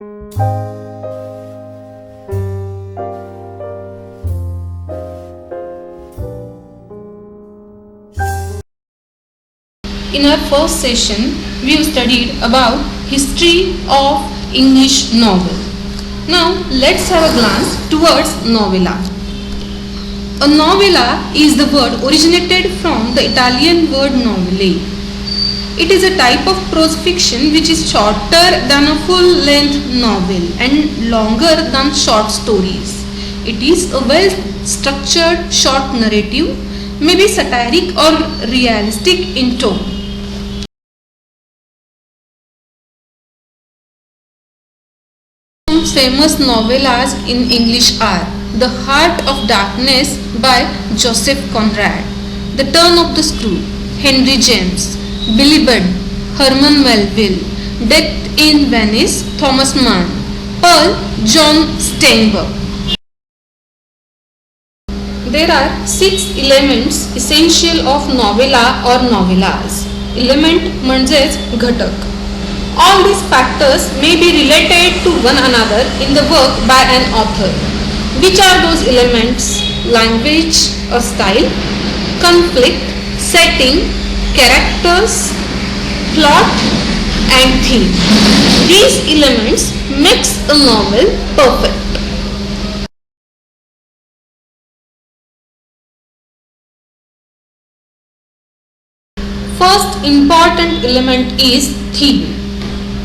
In our first session, we have studied about history of English novel. Now, let's have a glance towards novella. A novella is the word originated from the Italian word novelle. It is a type of prose fiction which is shorter than a full-length novel and longer than short stories. It is a well-structured short narrative, maybe satiric or realistic in tone. Some famous novellas in English are The Heart of Darkness by Joseph Conrad, The Turn of the Screw, Henry James, Billy Budd, Herman Melville, Death in Venice, Thomas Mann, Pearl, John Steinbeck. There are 6 elements essential of novella or novellas. Element म्हणजेच घटक. All these factors may be related to one another in the work by an author. Which are those elements? Language or style, conflict, setting, characters, plot and theme. These elements makes a novel perfect. First important element is theme.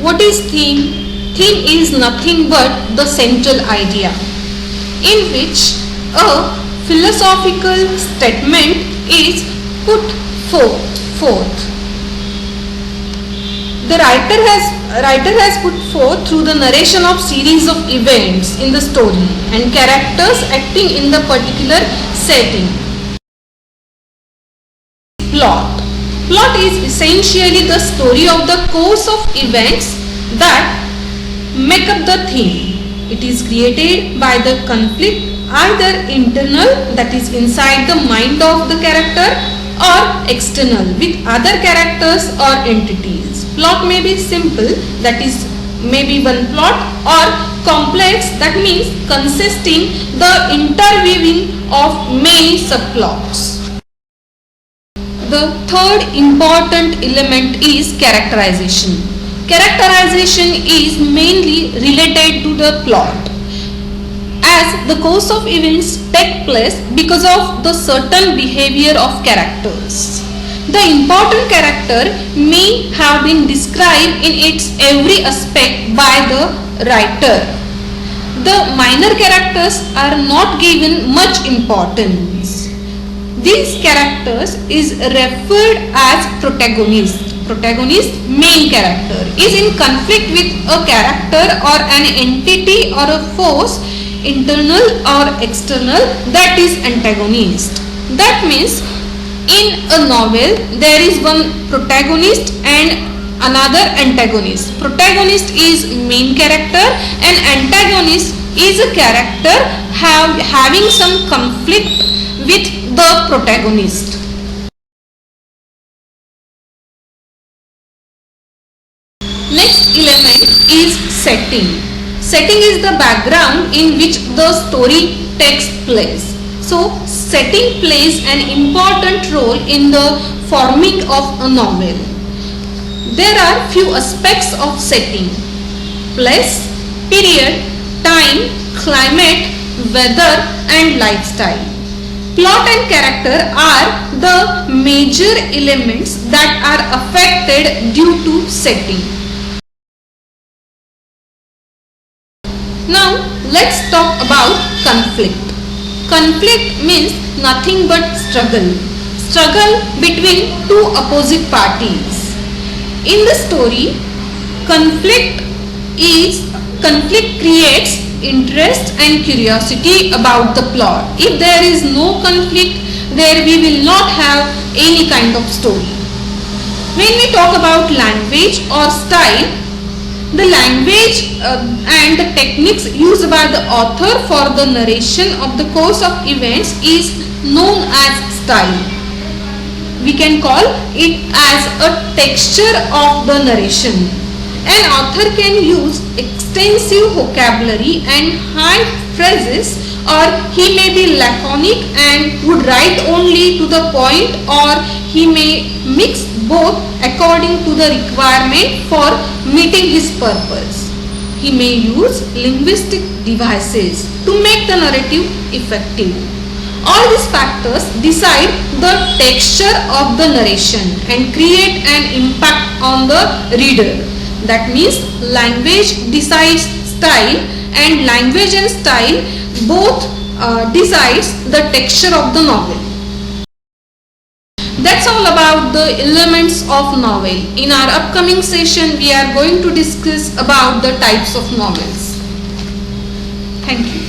What is theme? Theme is nothing but the central idea in which a philosophical statement is put forth. The writer has put forth through the narration of series of events in the story and characters acting in the particular setting. Plot. Plot is essentially the story of the course of events that make up the theme. It is created by the conflict either internal, that is inside the mind of the character, or external with other characters or entities. Plot may be simple, that is maybe one plot, or complex, that means consisting the interweaving of many subplots. The third important element is characterization. Characterization is mainly related to the plot, as the course of events take place because of the certain behavior of characters. The important character may have been described in its every aspect by the writer. The minor characters are not given much importance. These characters is referred as protagonist. Protagonist, main character, is in conflict with a character or an entity or a force, internal or external, that is antagonist. That means in a novel there is one protagonist and another antagonist. Protagonist is main character and antagonist is a character having some conflict with the protagonist. Next element is setting. Setting is the background in which the story takes place. So, setting plays an important role in the forming of a novel. There are few aspects of setting: place, period, time, climate, weather and lifestyle. Plot and character are the major elements that are affected due to setting. Now let's talk about conflict. Conflict means nothing but struggle. Struggle between two opposite parties. In the story, conflict creates interest and curiosity about the plot. If there is no conflict, there we will not have any kind of story. When we talk about language or style, the language and the techniques used by the author for the narration of the course of events is known as style. We can call it as a texture of the narration. An author can use extensive vocabulary and high phrases, or he may be laconic and would write only to the point, or he may mix both according to the requirement for meeting his purpose. He may use linguistic devices to make the narrative effective. All these factors decide the texture of the narration and create an impact on the reader. That means language decides style, and language and style both decides the texture of the novel. That's all about the elements of novel. In our upcoming session, we are going to discuss about the types of novels. Thank you.